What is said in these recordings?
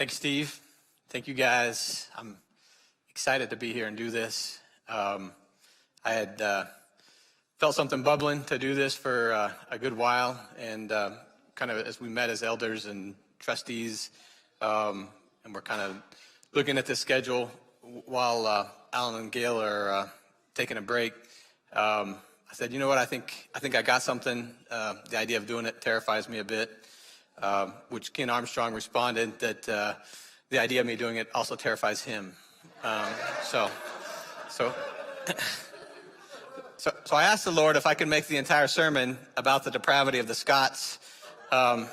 Thank you, Steve. Thank you, guys. I'm excited to be here and do this. I had felt something bubbling to do this for a good while, and kind of as we met as elders and trustees, and we're kind of looking at the schedule while Alan and Gail are taking a break. I said, you know what, I think I got something. The idea of doing it terrifies me a bit, which Ken Armstrong responded that the idea of me doing it also terrifies him. So I asked the Lord if I could make the entire sermon about the depravity of the Scots. And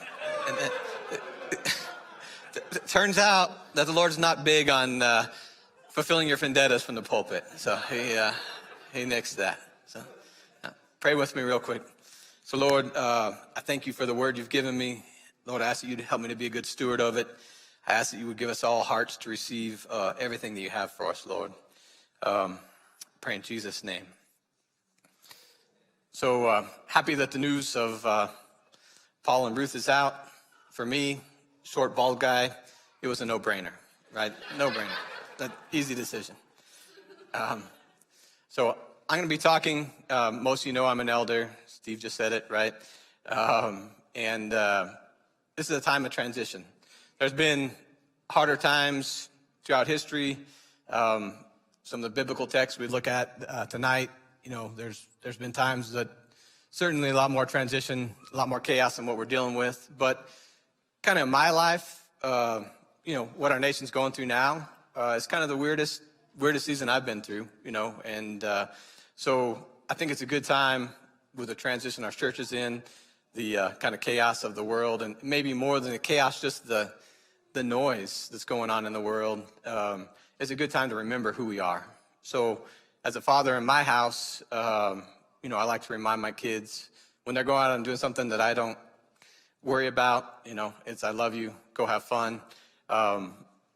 it turns out that the Lord's not big on fulfilling your vendettas from the pulpit. So he nixed that. So pray with me real quick. So Lord, I thank you for the word you've given me. Lord, I ask that you'd help me to be a good steward of it. I ask that you would give us all hearts to receive everything that you have for us, Lord. Pray in Jesus' name. So happy that the news of Paul and Ruth is out. For me, short, bald guy, it was a no-brainer, right? No-brainer. That easy decision. So I'm going to be talking. Most of you know I'm an elder. Steve just said it, right? And this is a time of transition. There's been harder times throughout history. Some of the biblical texts we look at tonight, you know, there's been times that certainly a lot more transition, a lot more chaos than what we're dealing with. But kind of in my life, you know, what our nation's going through now is kind of the weirdest season I've been through, you know. And so I think it's a good time with the transition our church is in, the kind of chaos of the world, and maybe more than the chaos, just the noise that's going on in the world. It's a good time to remember who we are. So as a father in my house, you know, I like to remind my kids when they're going out and doing something that I don't worry about, you know, it's I love you, go have fun.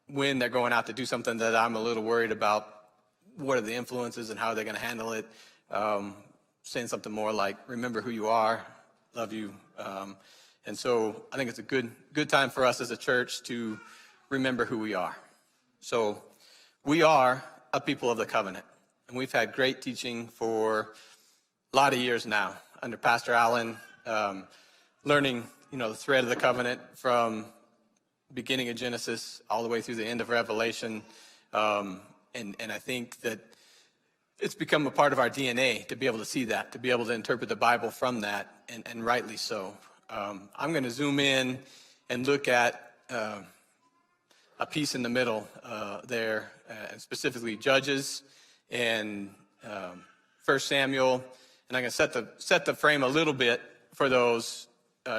When they're going out to do something that I'm a little worried about, what are the influences and how are they going to handle it? Saying something more like, remember who you are, love you. And so I think it's a good time for us as a church to remember who we are. So we are a people of the covenant, and we've had great teaching for a lot of years now under Pastor Allen, learning, you know, the thread of the covenant from beginning of Genesis all the way through the end of Revelation. And I think that it's become a part of our DNA to be able to see that, to be able to interpret the Bible from that, and rightly so. I'm going to zoom in and look at a piece in the middle there, and specifically Judges and 1 Samuel. And I'm going to set the frame a little bit for those,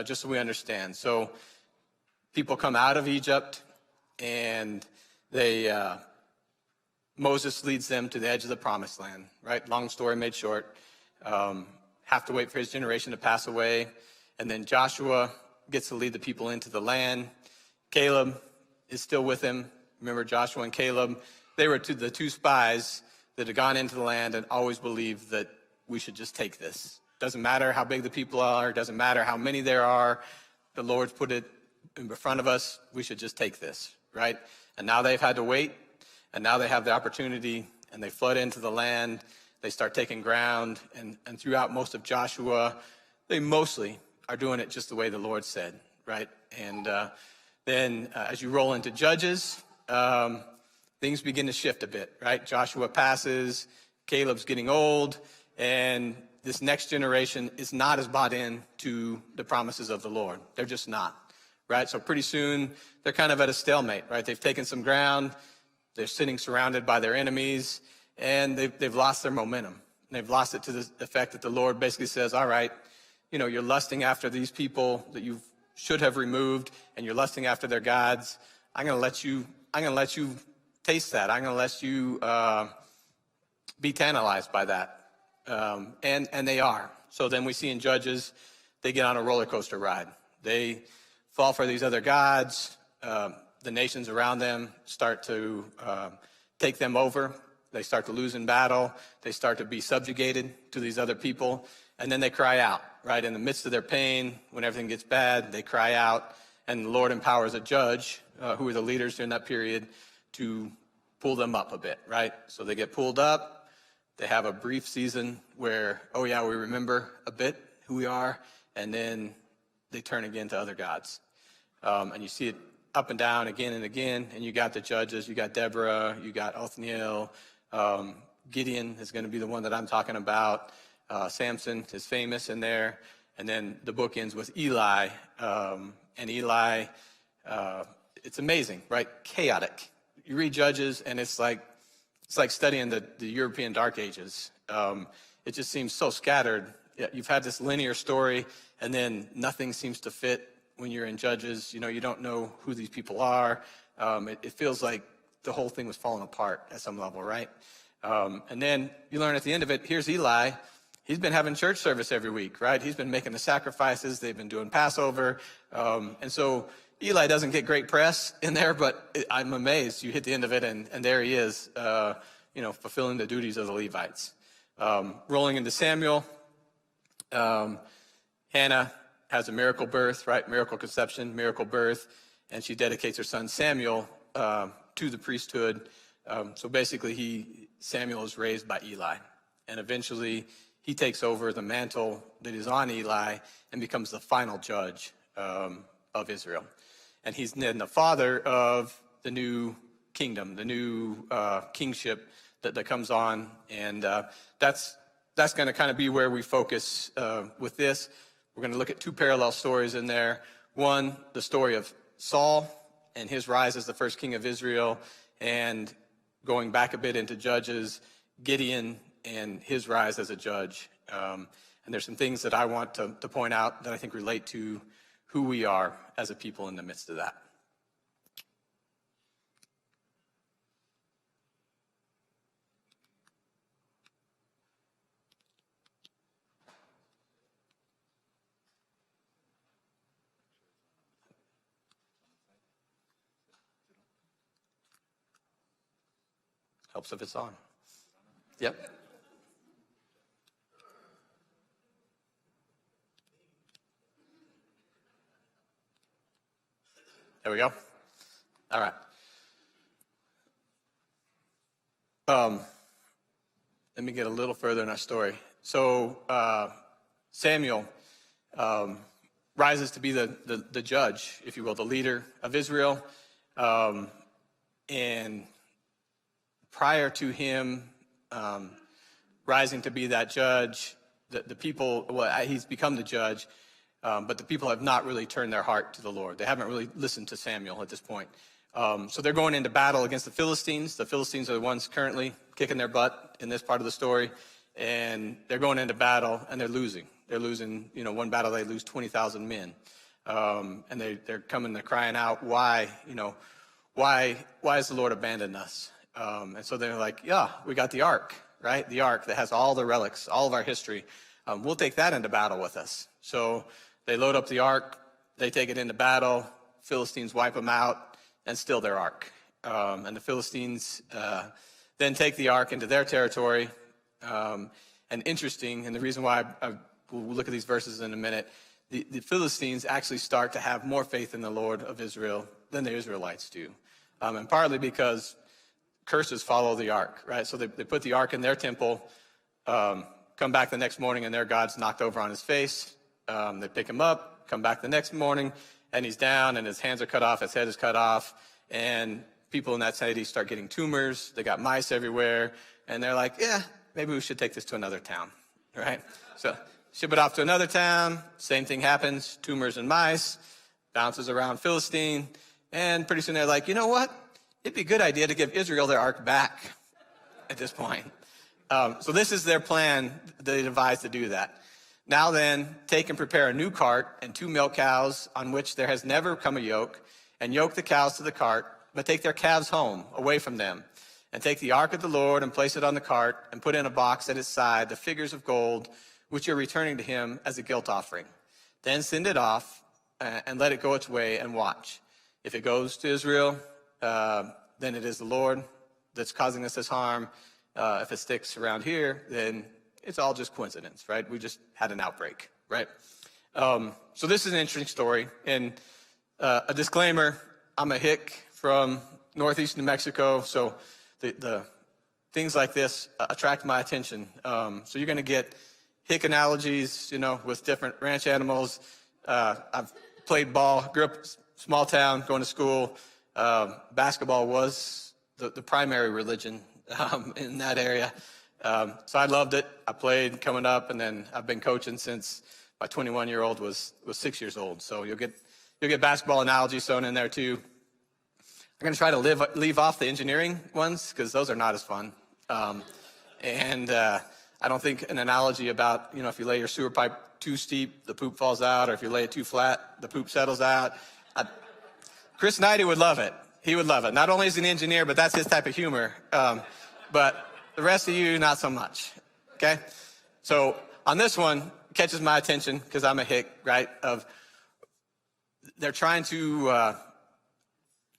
just so we understand. So people come out of Egypt, and Moses leads them to the edge of the promised land, right? Long story made short. Have to wait for his generation to pass away. And then Joshua gets to lead the people into the land. Caleb is still with him. Remember Joshua and Caleb? They were the two spies that had gone into the land and always believed that we should just take this. Doesn't matter how big the people are. Doesn't matter how many there are. The Lord's put it in front of us. We should just take this, right? And now they've had to wait. And now they have the opportunity, and they flood into the land. They start taking ground. And throughout most of Joshua, they mostly are doing it just the way the Lord said, right? And then as you roll into Judges, things begin to shift a bit, right? Joshua passes, Caleb's getting old, and this next generation is not as bought in to the promises of the Lord. They're just not, right? So pretty soon, they're kind of at a stalemate, right? They've taken some ground. They're sitting surrounded by their enemies, and they've lost their momentum. They've lost it to the effect that the Lord basically says, all right, you know, you're lusting after these people that you should have removed, and you're lusting after their gods. I'm going to let you taste that. I'm going to let you be tantalized by that. And they are. So then we see in Judges, they get on a roller coaster ride. They fall for these other gods. The nations around them start to take them over. They start to lose in battle. They start to be subjugated to these other people. And then they cry out, right? In the midst of their pain, when everything gets bad, they cry out. And the Lord empowers a judge who were the leaders during that period, to pull them up a bit, right? So they get pulled up. They have a brief season where, oh yeah, we remember a bit who we are, and then they turn again to other gods. And you see it up and down again and again, and you got the judges, you got Deborah, you got Othniel, Gideon is going to be the one that I'm talking about. Samson is famous in there. And then the book ends with Eli. And Eli, it's amazing, right? Chaotic. You read Judges, and it's like studying the European Dark Ages. It just seems so scattered. You've had this linear story, and then nothing seems to fit when you're in Judges. You know, you don't know who these people are. It feels like the whole thing was falling apart at some level, right? And then you learn at the end of it, here's Eli. He's been having church service every week, right? He's been making the sacrifices. They've been doing Passover. And so Eli doesn't get great press in there, but I'm amazed. You hit the end of it, and there he is, fulfilling the duties of the Levites. Rolling into Samuel, Hannah has a miracle birth, right? Miracle conception, miracle birth, and she dedicates her son Samuel to the priesthood. So basically, Samuel is raised by Eli, and eventually he takes over the mantle that is on Eli and becomes the final judge of Israel. And he's then the father of the new kingdom, the new kingship that comes on. And that's going to kind of be where we focus with this. We're going to look at two parallel stories in there. One, the story of Saul and his rise as the first king of Israel, and going back a bit into Judges, Gideon and his rise as a judge. And there's some things that I want to point out that I think relate to who we are as a people in the midst of that. Helps if it's on. Yep. There we go. All right. Let me get a little further in our story. So Samuel rises to be the judge, if you will, the leader of Israel. And prior to him rising to be that judge, the people, he's become the judge, but the people have not really turned their heart to the Lord. They haven't really listened to Samuel at this point. So they're going into battle against the Philistines. The Philistines are the ones currently kicking their butt in this part of the story. And they're going into battle, and they're losing. They're losing, one battle, they lose 20,000 men. And they're coming, they're crying out, why has the Lord abandoned us? And so they're like, yeah, we got the ark, right? The ark that has all the relics, all of our history. We'll take that into battle with us. So they load up the ark, they take it into battle, Philistines wipe them out, and steal their ark. And the Philistines then take the ark into their territory. And interesting, and the reason why we'll look at these verses in a minute, the Philistines actually start to have more faith in the Lord of Israel than the Israelites do. And partly because curses follow the ark, right? So they put the ark in their temple, come back the next morning, and their God's knocked over on his face. They pick him up, come back the next morning, and he's down, and his hands are cut off, his head is cut off, and people in that city start getting tumors. They got mice everywhere, and they're like, yeah, maybe we should take this to another town, right? So ship it off to another town, same thing happens, tumors and mice, bounces around Philistine, and pretty soon they're like, you know what? It'd be a good idea to give Israel their ark back at this point. So this is their plan. They devised to do that. Now then, take and prepare a new cart and 2 milk cows on which there has never come a yoke, and yoke the cows to the cart, but take their calves home, away from them. And take the ark of the Lord and place it on the cart, and put in a box at its side the figures of gold, which you're returning to him as a guilt offering. Then send it off and let it go its way, and watch. If it goes to Israel, then it is the Lord that's causing us this harm. If it sticks around here, then it's all just coincidence, right? We just had an outbreak, right? So this is an interesting story. And a disclaimer, I'm a hick from northeast New Mexico, so the things like this attract my attention. So you're going to get hick analogies, with different ranch animals. I've played ball, grew up small town, going to school. Basketball was the primary religion in that area. So I loved it. I played coming up, and then I've been coaching since my 21-year-old was 6 years old. So you'll get basketball analogies sewn in there too. I'm going to try to leave off the engineering ones because those are not as fun. And I don't think an analogy about, if you lay your sewer pipe too steep, the poop falls out, or if you lay it too flat, the poop settles out. Chris Knighty would love it. He would love it. Not only is he an engineer, but that's his type of humor. But the rest of you, not so much. Okay? So on this one, catches my attention because I'm a hick, right? They're trying to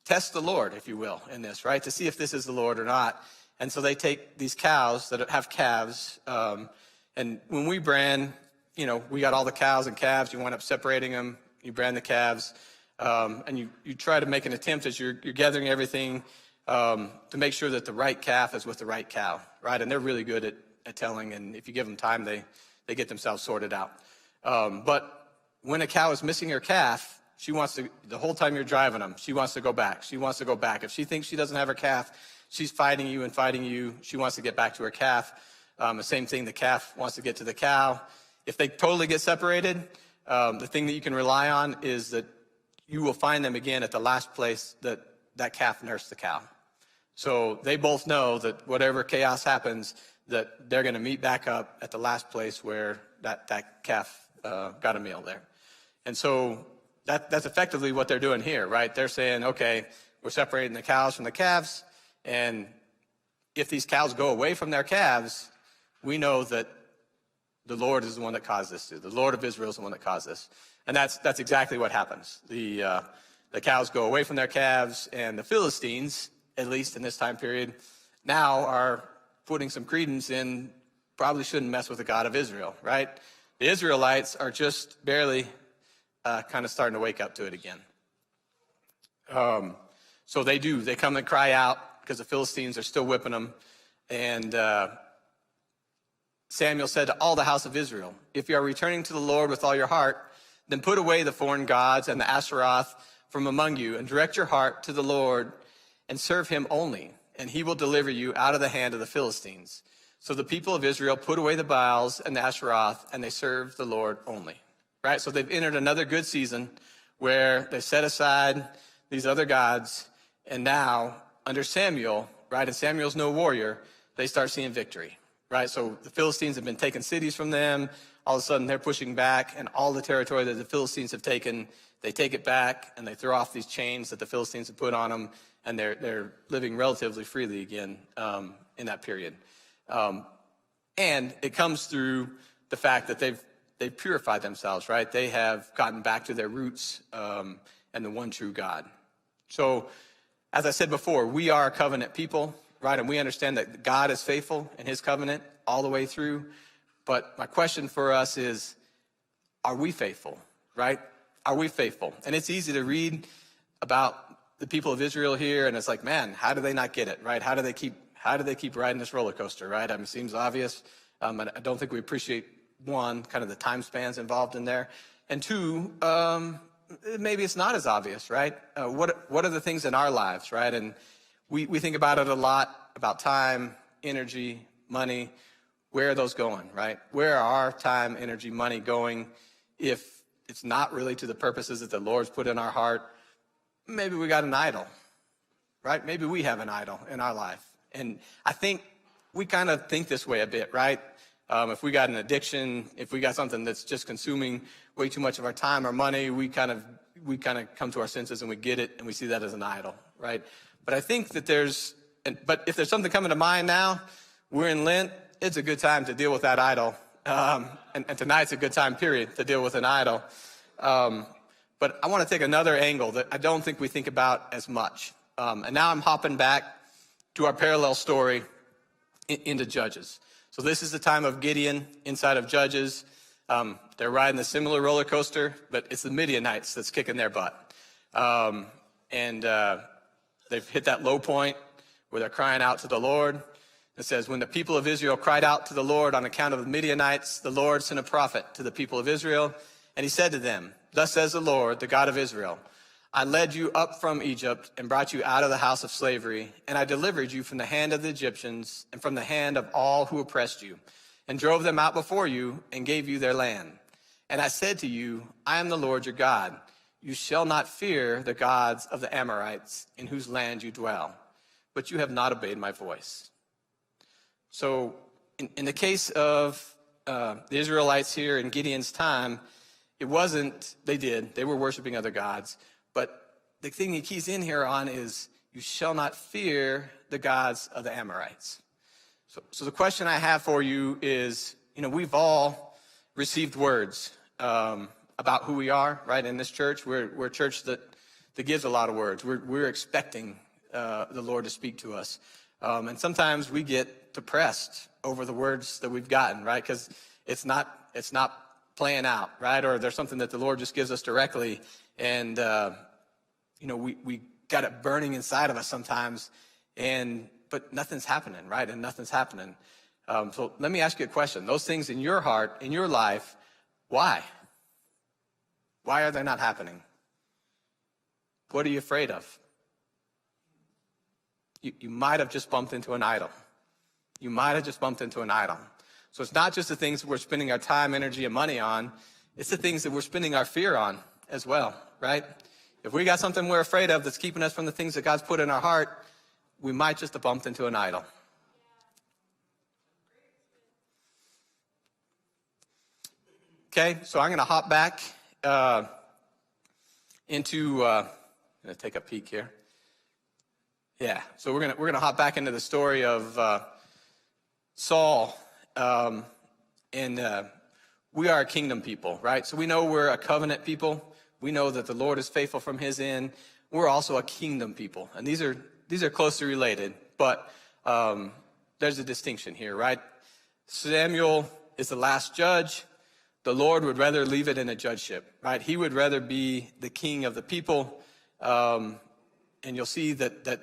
test the Lord, if you will, in this, right? To see if this is the Lord or not. And so they take these cows that have calves. And when we brand, we got all the cows and calves. You wind up separating them. You brand the calves. And you try to make an attempt as you're gathering everything to make sure that the right calf is with the right cow, right? And they're really good at telling. And if you give them time, they get themselves sorted out. But when a cow is missing her calf, she wants to, the whole time you're driving them, she wants to go back. She wants to go back. If she thinks she doesn't have her calf, she's fighting you and fighting you. She wants to get back to her calf. The same thing, the calf wants to get to the cow. If they totally get separated, the thing that you can rely on is that you will find them again at the last place that calf nursed the cow. So they both know that whatever chaos happens, that they're going to meet back up at the last place where that calf got a meal there. And so that's effectively what they're doing here, right? They're saying, okay, we're separating the cows from the calves, and if these cows go away from their calves, we know that the Lord is the one that caused this. The Lord of Israel is the one that caused this. And that's exactly what happens. The cows go away from their calves, and the Philistines, at least in this time period, now are putting some credence in, probably shouldn't mess with the God of Israel, right? The Israelites are just barely kind of starting to wake up to it again. So they come and cry out because the Philistines are still whipping them. And Samuel said to all the house of Israel, if you are returning to the Lord with all your heart, then put away the foreign gods and the Asheroth from among you, and direct your heart to the Lord and serve him only, and he will deliver you out of the hand of the Philistines. So the people of Israel put away the Baals and the Asheroth, and they served the Lord only. Right? So they've entered another good season where they set aside these other gods, and now under Samuel, right, and Samuel's no warrior, they start seeing victory. Right? So the Philistines have been taking cities from them. All of a sudden they're pushing back, and all the territory that the Philistines have taken, they take it back, and they throw off these chains that the Philistines have put on them, and they're living relatively freely again in that period. And it comes through the fact that they've purified themselves, right? They have gotten back to their roots and the one true God. So, as I said before, we are a covenant people, right? And we understand that God is faithful in his covenant all the way through. But my question for us is, are we faithful, right? Are we faithful? And it's easy to read about the people of Israel here, and it's like, man, how do they not get it, right? How do they keep riding this roller coaster, right? I mean, it seems obvious. And I don't think we appreciate, one, kind of the time spans involved in there. And two, maybe it's not as obvious, right? What are the things in our lives, right? And we think about it a lot, about time, energy, money. Where are those going, right? Where are our time, energy, money going if it's not really to the purposes that the Lord's put in our heart? Maybe we got an idol, right? Maybe we have an idol in our life. And I think we kind of think this way a bit, right? If we got an addiction, if we got something that's just consuming way too much of our time or money, we kind of come to our senses and we get it and we see that as an idol, right? But I think that but if there's something coming to mind now, we're in Lent, it's a good time to deal with that idol. And tonight's a good time, period, to deal with an idol. But I want to take another angle that I don't think we think about as much. And now I'm hopping back to our parallel story into Judges. So this is the time of Gideon inside of Judges. They're riding a similar roller coaster, but it's the Midianites that's kicking their butt. and they've hit that low point where they're crying out to the Lord. It says, when the people of Israel cried out to the Lord on account of the Midianites, the Lord sent a prophet to the people of Israel, and he said to them, thus says the Lord, the God of Israel, I led you up from Egypt and brought you out of the house of slavery, and I delivered you from the hand of the Egyptians and from the hand of all who oppressed you, and drove them out before you and gave you their land. And I said to you, I am the Lord your God. You shall not fear the gods of the Amorites in whose land you dwell, but you have not obeyed my voice. So in the case of the Israelites here in Gideon's time, they were worshiping other gods. But the thing he keys in here on is, you shall not fear the gods of the Amorites. So the question I have for you is, we've all received words about who we are, right? In this church, we're a church that gives a lot of words. We're expecting the Lord to speak to us. And sometimes we get depressed over the words that we've gotten, right? Because it's not playing out, right? Or there's something that the Lord just gives us directly. And, we got it burning inside of us sometimes, but nothing's happening, right? And nothing's happening. So let me ask you a question. Those things in your heart, in your life, why? Why are they not happening? What are you afraid of? You might have just bumped into an idol. You might have just bumped into an idol. So it's not just the things that we're spending our time, energy, and money on. It's the things that we're spending our fear on as well, right? If we got something we're afraid of that's keeping us from the things that God's put in our heart, we might just have bumped into an idol. Okay, so I'm going to hop back into. I'm going to take a peek here. Yeah, so we're gonna hop back into the story of Saul, and we are a kingdom people, right? So we know we're a covenant people. We know that the Lord is faithful from His end. We're also a kingdom people, and these are closely related, but there's a distinction here, right? Samuel is the last judge. The Lord would rather leave it in a judgeship, right? He would rather be the king of the people, and you'll see that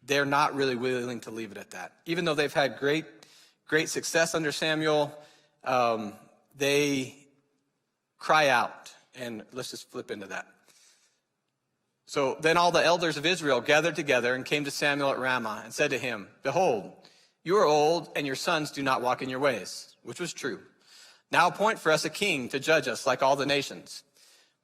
they're not really willing to leave it at that. Even though they've had great success under Samuel, they cry out. And let's just flip into that. So then all the elders of Israel gathered together and came to Samuel at Ramah and said to him, behold, you are old and your sons do not walk in your ways, which was true. Now appoint for us a king to judge us like all the nations.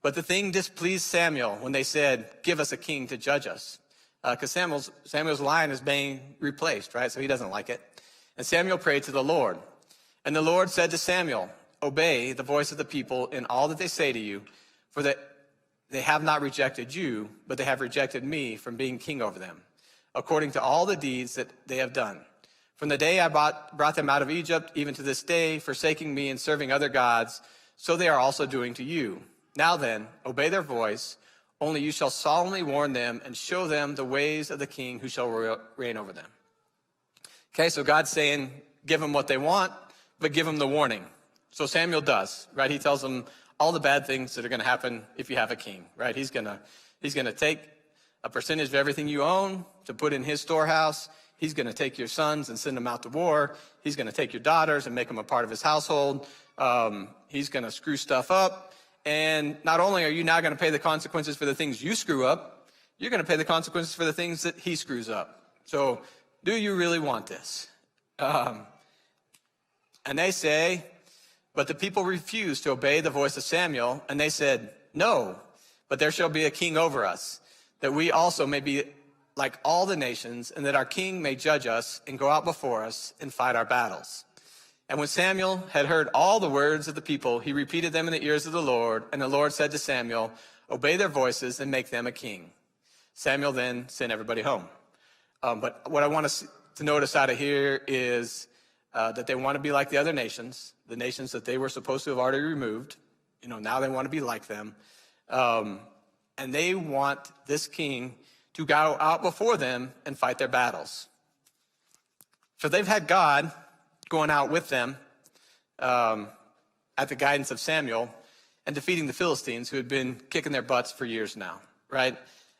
But the thing displeased Samuel when they said, give us a king to judge us. Because Samuel's line is being replaced, right? So he doesn't like it. And Samuel prayed to the Lord. And the Lord said to Samuel, obey the voice of the people in all that they say to you, for that they have not rejected you, but they have rejected me from being king over them, according to all the deeds that they have done. From the day I brought them out of Egypt, even to this day, forsaking me and serving other gods, so they are also doing to you. Now then, obey their voice. Only you shall solemnly warn them and show them the ways of the king who shall reign over them. Okay, so God's saying, give them what they want, but give them the warning. So Samuel does, right? He tells them all the bad things that are going to happen if you have a king, right? He's going to take a percentage of everything you own to put in his storehouse. He's going to take your sons and send them out to war. He's going to take your daughters and make them a part of his household. He's going to screw stuff up. And not only are you now going to pay the consequences for the things you screw up, you're going to pay the consequences for the things that he screws up. So do you really want this? And they say, but the people refused to obey the voice of Samuel, and they said, no, but there shall be a king over us, that we also may be like all the nations, and that our king may judge us and go out before us and fight our battles. And when Samuel had heard all the words of the people, he repeated them in the ears of the Lord, and the Lord said to Samuel, obey their voices and make them a king. Samuel then sent everybody home. But what I want us to notice out of here is that they want to be like the other nations, the nations that they were supposed to have already removed. Now they want to be like them. And they want this king to go out before them and fight their battles. So they've had God going out with them at the guidance of Samuel and defeating the Philistines, who had been kicking their butts for years now, right?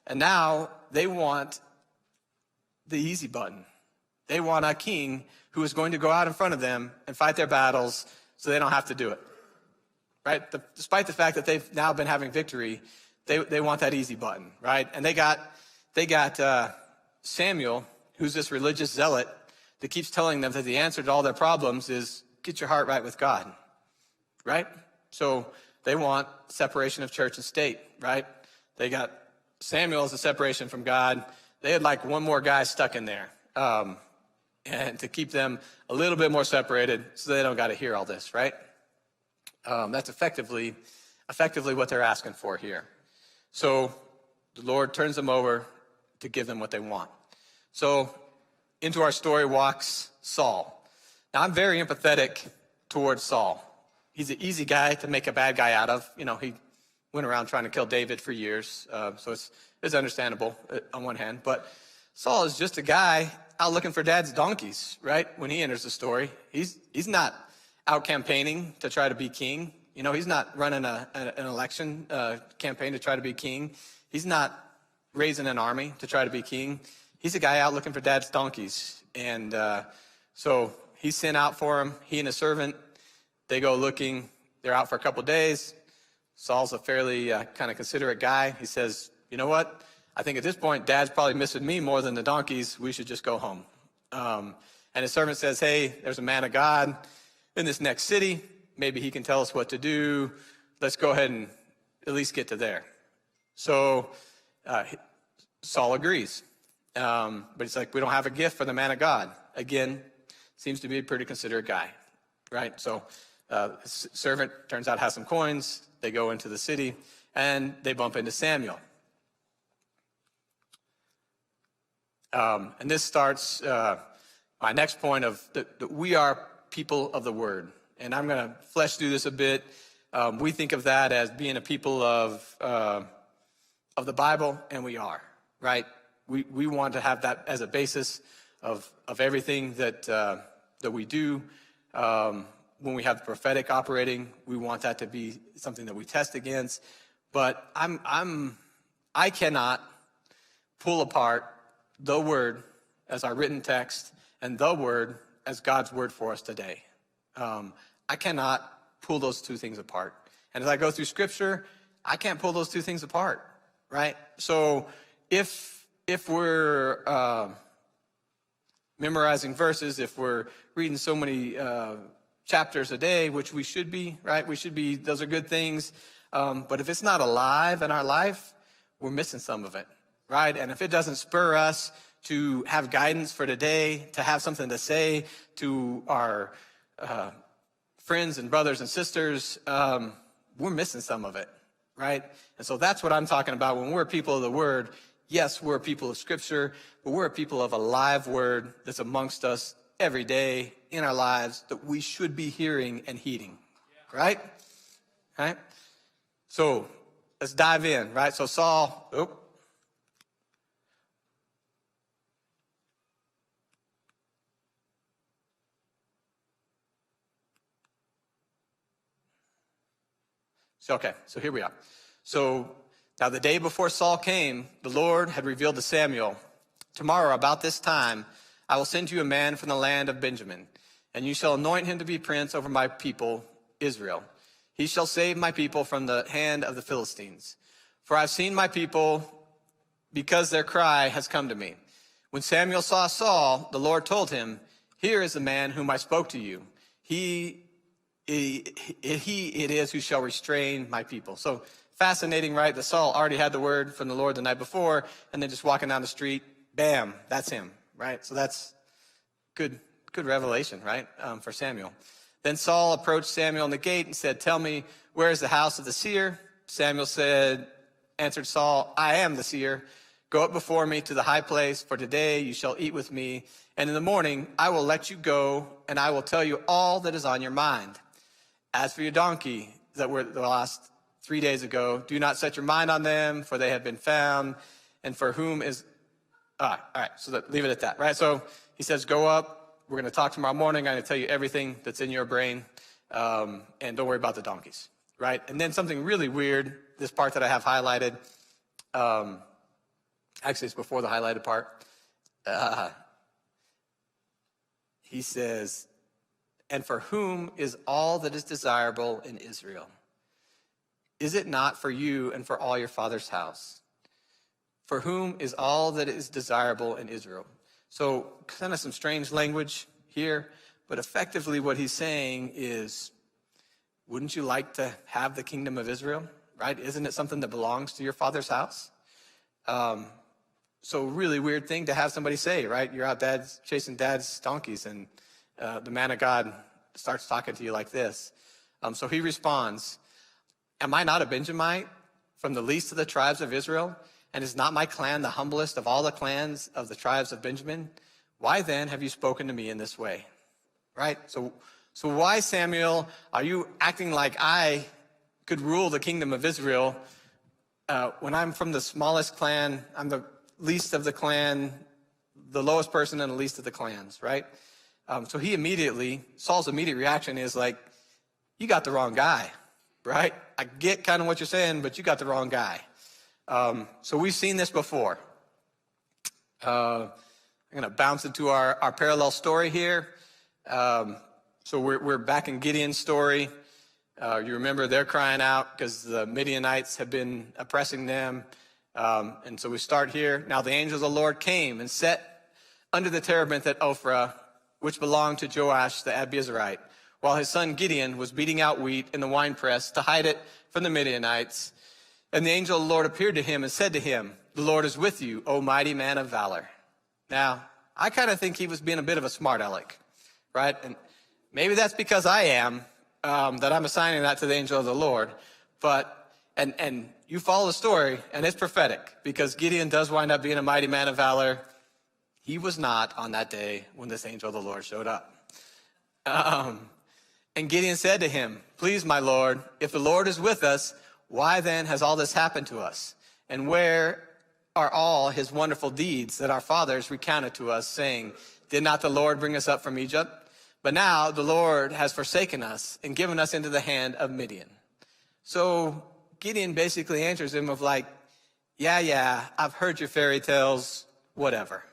And now they want the easy button. They want a king who is going to go out in front of them and fight their battles so they don't have to do it. Right? Despite the fact that they've now been having victory, they want that easy button, right? And they got Samuel, who's this religious zealot that keeps telling them that the answer to all their problems is get your heart right with God, right? So they want separation of church and state, right? They got Samuel as a separation from God. They had like one more guy stuck in there, and to keep them a little bit more separated so they don't got to hear all this, right? That's effectively what they're asking for here. So the Lord turns them over to give them what they want. So into our story walks Saul. Now, I'm very empathetic towards Saul. He's an easy guy to make a bad guy out of. You know, he went around trying to kill David for years, so it's understandable on one hand. But Saul is just a guy out looking for dad's donkeys, right? When he enters the story, he's not out campaigning to try to be king. You know, he's not running an election campaign to try to be king. He's not raising an army to try to be king. He's a guy out looking for dad's donkeys. And so he's sent out for him. He and a servant, they go looking. They're out for a couple of days. Saul's a fairly kind of considerate guy. He says, you know what? I think at this point, dad's probably missing me more than the donkeys. We should just go home. And his servant says, hey, there's a man of God in this next city. Maybe he can tell us what to do. Let's go ahead and at least get to there. So Saul agrees. But he's like, we don't have a gift for the man of God. Again, seems to be a pretty considerate guy, right? So his servant turns out has some coins. They go into the city and they bump into Samuel. And this starts my next point of that we are people of the word. And I'm going to flesh through this a bit. We think of that as being a people of the Bible, and we are, right? We want to have that as a basis of everything that we do. When we have the prophetic operating, we want that to be something that we test against. But I cannot pull apart the word as our written text and the word as God's word for us today. I cannot pull those two things apart. And as I go through scripture, I can't pull those two things apart, right? So if we're memorizing verses, if we're reading so many chapters a day, which we should be, right? We should be, those are good things. But if it's not alive in our life, we're missing some of it, right? And if it doesn't spur us to have guidance for today, to have something to say to our friends and brothers and sisters, we're missing some of it, right? And so that's what I'm talking about when we're a people of the word. Yes, we're a people of scripture, but we're a people of a live word that's amongst us every day in our lives that we should be hearing and heeding, right? Right? So let's dive in, right? So Saul, so here we are. So now the day before Saul came, the Lord had revealed to Samuel, tomorrow about this time, I will send you a man from the land of Benjamin, and you shall anoint him to be prince over my people, Israel. He shall save my people from the hand of the Philistines. For I've seen my people because their cry has come to me. When Samuel saw Saul, the Lord told him, here is the man whom I spoke to you. He it is who shall restrain my people. So fascinating, right? That Saul already had the word from the Lord the night before, and then just walking down the street, bam, that's him, right? So that's good revelation, right, for Samuel. Then Saul approached Samuel in the gate and said, tell me, where is the house of the seer? Samuel answered Saul, I am the seer. Go up before me to the high place, for today you shall eat with me, and in the morning I will let you go, and I will tell you all that is on your mind. As for your donkey that were the last 3 days ago, do not set your mind on them, for they have been found, and for whom is... all right, so leave it at that, right? So he says, go up. We're going to talk tomorrow morning. I'm going to tell you everything that's in your brain, and don't worry about the donkeys, right? And then something really weird, this part that I have highlighted, Actually, it's before the highlighted part. He says, and for whom is all that is desirable in Israel? Is it not for you and for all your father's house? For whom is all that is desirable in Israel? So kind of some strange language here, but effectively what he's saying is, wouldn't you like to have the kingdom of Israel, right? Isn't it something that belongs to your father's house? So really weird thing to have somebody say, right? You're out chasing dad's donkeys, and the man of God starts talking to you like this. So he responds, am I not a Benjamite from the least of the tribes of Israel? And is not my clan the humblest of all the clans of the tribes of Benjamin? Why then have you spoken to me in this way? Right? So why, Samuel, are you acting like I could rule the kingdom of Israel when I'm from the smallest clan? I'm the least of the clan, the lowest person in the least of the clans, right? So Saul's immediate reaction is like, you got the wrong guy, right? I get kind of what you're saying, but you got the wrong guy. So we've seen this before. I'm going to bounce into our parallel story here. So we're back in Gideon's story. You remember they're crying out because the Midianites have been oppressing them. And so we start here. Now the angel of the Lord came and sat under the terebinth at Ophrah, which belonged to Joash the Abiezrite, while his son Gideon was beating out wheat in the winepress to hide it from the Midianites. And the angel of the Lord appeared to him and said to him, the Lord is with you, O mighty man of valor. Now, I kind of think he was being a bit of a smart aleck, right? And maybe that's because I am, that I'm assigning that to the angel of the Lord. But, and you follow the story, and it's prophetic, because Gideon does wind up being a mighty man of valor. He was not on that day when this angel of the Lord showed up. And Gideon said to him, please, my Lord, if the Lord is with us, why then has all this happened to us? And where are all his wonderful deeds that our fathers recounted to us, saying, did not the Lord bring us up from Egypt? But now the Lord has forsaken us and given us into the hand of Midian. So Gideon basically answers him of like, yeah, I've heard your fairy tales, whatever.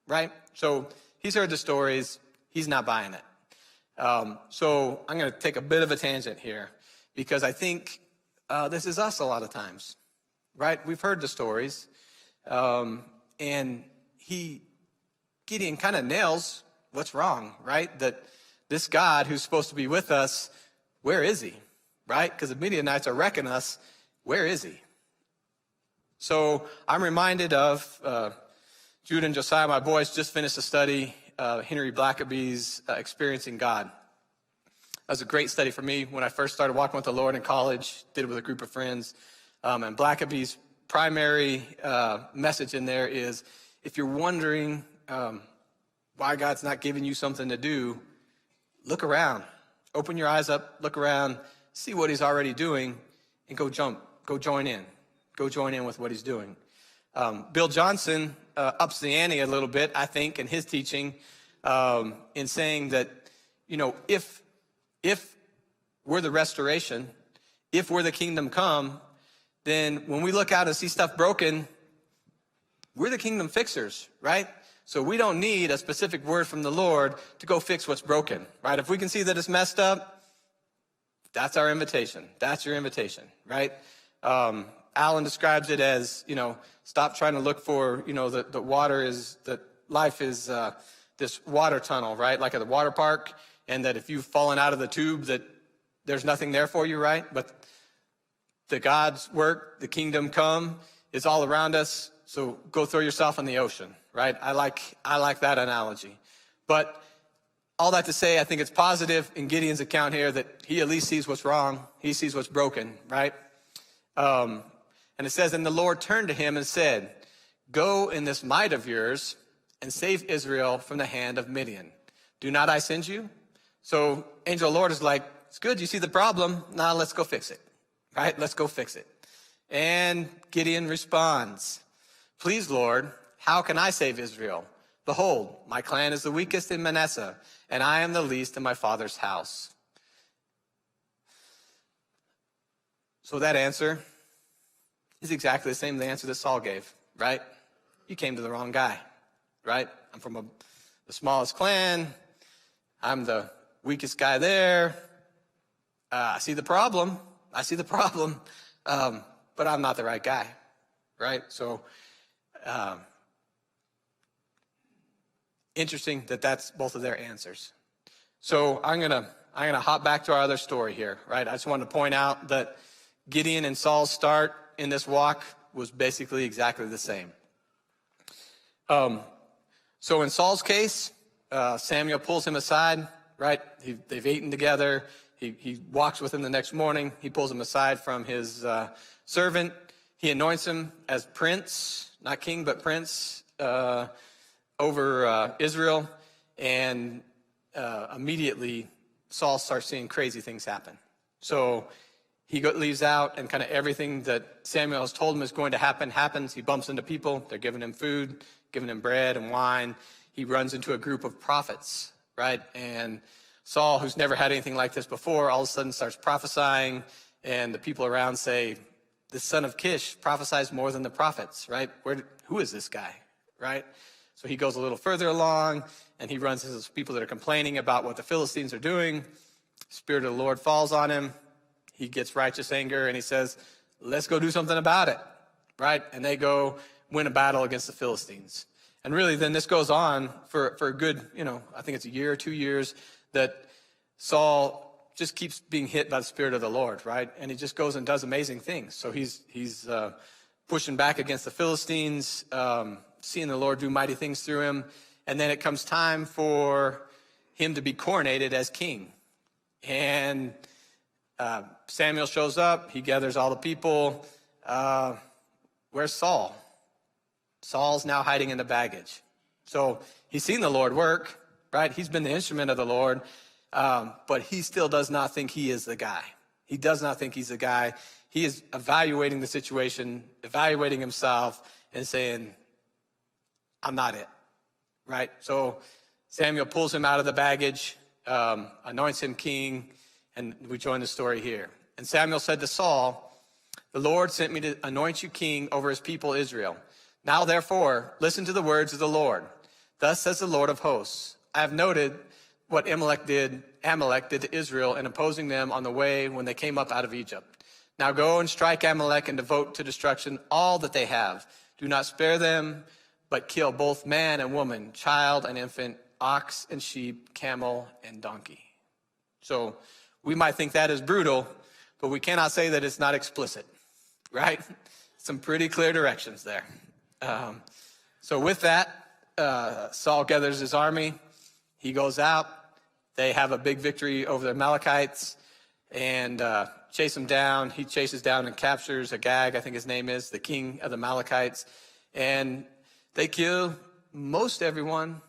Right? So he's heard the stories. He's not buying it. So I'm going to take a bit of a tangent here, because I think this is us a lot of times, right? We've heard the stories, and Gideon kind of nails what's wrong, right? That this God who's supposed to be with us, where is he, right? Because the Midianites are wrecking us. Where is he? So I'm reminded of Jude and Josiah, my boys, just finished a study, Henry Blackaby's Experiencing God. That was a great study for me when I first started walking with the Lord in college, did it with a group of friends. And Blackaby's primary message in there is, if you're wondering why God's not giving you something to do, look around. Open your eyes up, look around, see what he's already doing, and go join in. Go join in with what he's doing. Bill Johnson ups the ante a little bit, I think, in his teaching, in saying that, if we're the restoration, if we're the kingdom come, then when we look out and see stuff broken, we're the kingdom fixers, right? So we don't need a specific word from the Lord to go fix what's broken, right? If we can see that it's messed up, that's our invitation. That's your invitation, right? Alan describes it as, stop trying to look for, the water is, that life is this water tunnel, right? Like at the water park, and that if you've fallen out of the tube, that there's nothing there for you, right? But the God's work, the kingdom come, is all around us. So go throw yourself in the ocean, right? I like that analogy. But all that to say, I think it's positive in Gideon's account here that he at least sees what's wrong. He sees what's broken, right? And it says, and the Lord turned to him and said, go in this might of yours and save Israel from the hand of Midian. Do not I send you? So angel of the Lord is like, it's good, you see the problem. Now let's go fix it, right? Let's go fix it. And Gideon responds, please, Lord, how can I save Israel? Behold, my clan is the weakest in Manasseh, and I am the least in my father's house. So that answer is exactly the same as the answer that Saul gave, right? You came to the wrong guy, right? I'm from the smallest clan. I'm the weakest guy there. I see the problem. But I'm not the right guy, right? So, interesting that that's both of their answers. So I'm gonna hop back to our other story here, right? I just wanted to point out that Gideon and Saul's start in this walk was basically exactly the same. So in Saul's case, Samuel pulls him aside, right? They've eaten together. He walks with him the next morning. He pulls him aside from his servant. He anoints him as prince, not king, but prince over Israel. And immediately Saul starts seeing crazy things happen. So he leaves out, and kind of everything that Samuel has told him is going to happen happens. He bumps into people. They're giving him food, giving him bread and wine. He runs into a group of prophets, right? And Saul, who's never had anything like this before, all of a sudden starts prophesying, and the people around say, the son of Kish prophesies more than the prophets, right? Who is this guy, right? So he goes a little further along, and he runs into people that are complaining about what the Philistines are doing. The Spirit of the Lord falls on him. He gets righteous anger, and he says, let's go do something about it, right? And they go win a battle against the Philistines. And really, then this goes on for a good, I think it's a year or 2 years, that Saul just keeps being hit by the Spirit of the Lord, right? And he just goes and does amazing things. So he's pushing back against the Philistines, seeing the Lord do mighty things through him. And then it comes time for him to be coronated as king. And Samuel shows up. He gathers all the people. Where's Saul? Saul's now hiding in the baggage. So he's seen the Lord work, right? He's been the instrument of the Lord, but he still does not think he is the guy. He does not think he's the guy. He is evaluating the situation, evaluating himself, and saying, I'm not it, right? So Samuel pulls him out of the baggage, anoints him king, and we join the story here. And Samuel said to Saul, the Lord sent me to anoint you king over his people Israel. Now, therefore, listen to the words of the Lord. Thus says the Lord of hosts, I have noted what Amalek did to Israel in opposing them on the way when they came up out of Egypt. Now go and strike Amalek and devote to destruction all that they have. Do not spare them, but kill both man and woman, child and infant, ox and sheep, camel and donkey. So we might think that is brutal, but we cannot say that it's not explicit, right? Some pretty clear directions there. So with that, Saul gathers his army. He goes out. They have a big victory over the Amalekites and chase them down. He chases down and captures Agag, I think his name is, the king of the Amalekites. And they kill most everyone,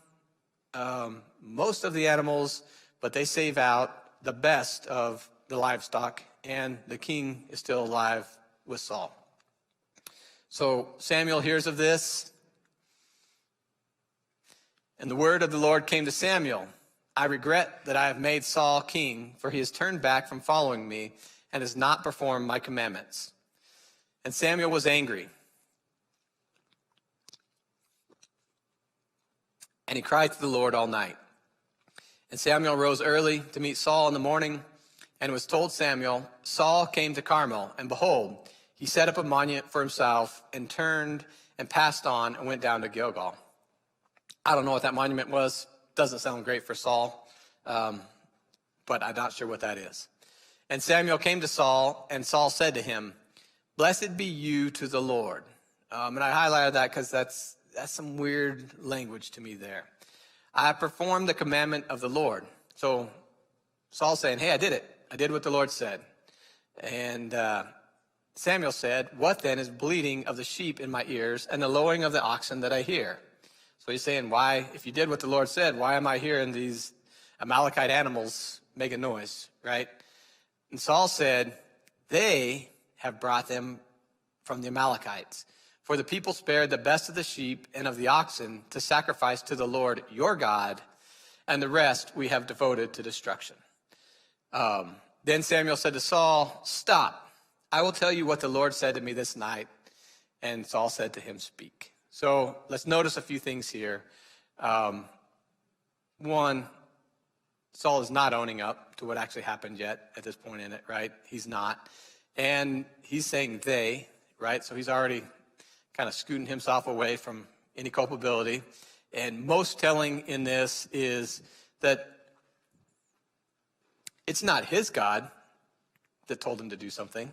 most of the animals, but they save out the best of the livestock, and the king is still alive with Saul. So Samuel hears of this, and the word of the Lord came to Samuel. I regret that I have made Saul king, for he has turned back from following me and has not performed my commandments. And Samuel was angry. And he cried to the Lord all night. And Samuel rose early to meet Saul in the morning, and it was told Samuel, Saul came to Carmel, and behold, he set up a monument for himself and turned and passed on and went down to Gilgal. I don't know what that monument was. Doesn't sound great for Saul, but I'm not sure what that is. And Samuel came to Saul, and Saul said to him, blessed be you to the Lord. And I highlighted that because that's some weird language to me there. I performed the commandment of the Lord. So Saul's saying, hey, I did it. I did what the Lord said. And Samuel said, what then is bleating of the sheep in my ears and the lowing of the oxen that I hear? So he's saying, why, if you did what the Lord said, why am I hearing these Amalekite animals making noise, right? And Saul said, they have brought them from the Amalekites. For the people spared the best of the sheep and of the oxen to sacrifice to the Lord your God, and the rest we have devoted to destruction. Then Samuel said to Saul, stop. I will tell you what the Lord said to me this night. And Saul said to him, speak. So let's notice a few things here. One, Saul is not owning up to what actually happened yet at this point in it, right? He's not. And he's saying they, right? So he's already kind of scooting himself away from any culpability. And most telling in this is that it's not his God that told him to do something.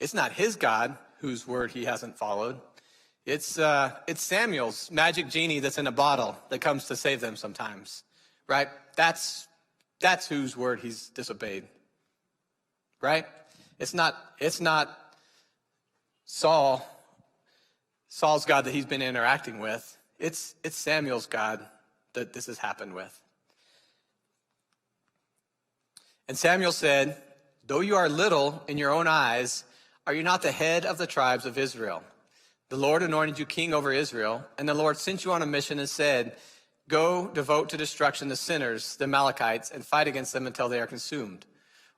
It's not his God whose word he hasn't followed. It's Samuel's magic genie that's in a bottle that comes to save them sometimes, right? That's whose word he's disobeyed, right? It's not Saul's God that he's been interacting with. It's Samuel's God that this has happened with. And Samuel said, though you are little in your own eyes, are you not the head of the tribes of Israel? The Lord anointed you king over Israel, and the Lord sent you on a mission and said, go devote to destruction the sinners, the Amalekites, and fight against them until they are consumed.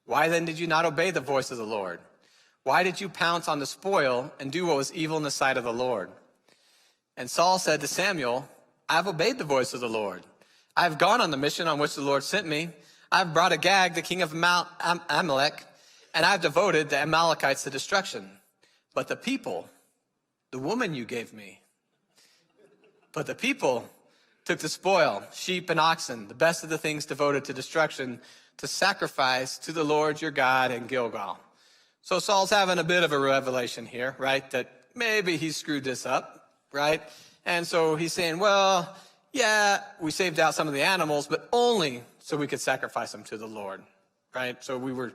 Why then did you not obey the voice of the Lord? Why did you pounce on the spoil and do what was evil in the sight of the Lord? And Saul said to Samuel, I have obeyed the voice of the Lord. I have gone on the mission on which the Lord sent me. I have brought Agag, the king of Amalek, and I have devoted the Amalekites to destruction. But the people, the woman you gave me, but the people took the spoil, sheep and oxen, the best of the things devoted to destruction, to sacrifice to the Lord your God in Gilgal. So Saul's having a bit of a revelation here, right? That maybe he screwed this up, right? And so he's saying, well, yeah, we saved out some of the animals, but only so we could sacrifice them to the Lord, right? So we were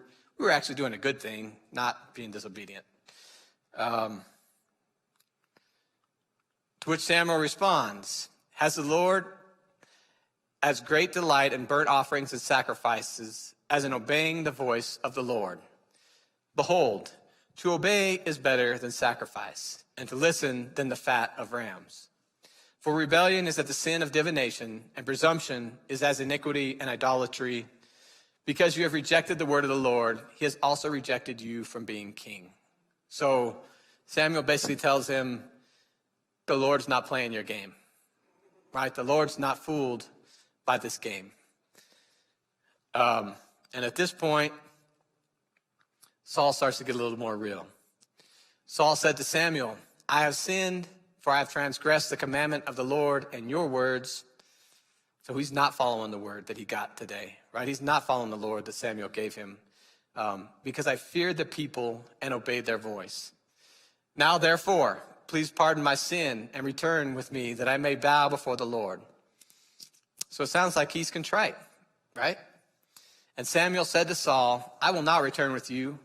actually doing a good thing, not being disobedient. To which Samuel responds, has the Lord as great delight in burnt offerings and sacrifices as in obeying the voice of the Lord? Behold, to obey is better than sacrifice, and to listen than the fat of rams. For rebellion is as the sin of divination, and presumption is as iniquity and idolatry. Because you have rejected the word of the Lord, he has also rejected you from being king. So Samuel basically tells him, the Lord's not playing your game, right? The Lord's not fooled by this game. And at this point, Saul starts to get a little more real. Saul said to Samuel, I have sinned, for I have transgressed the commandment of the Lord and your words. So he's not following the word that he got today, right? He's not following the Lord that Samuel gave him, because I feared the people and obeyed their voice. Now, therefore, please pardon my sin and return with me that I may bow before the Lord. So it sounds like he's contrite, right? And Samuel said to Saul, I will not return with you,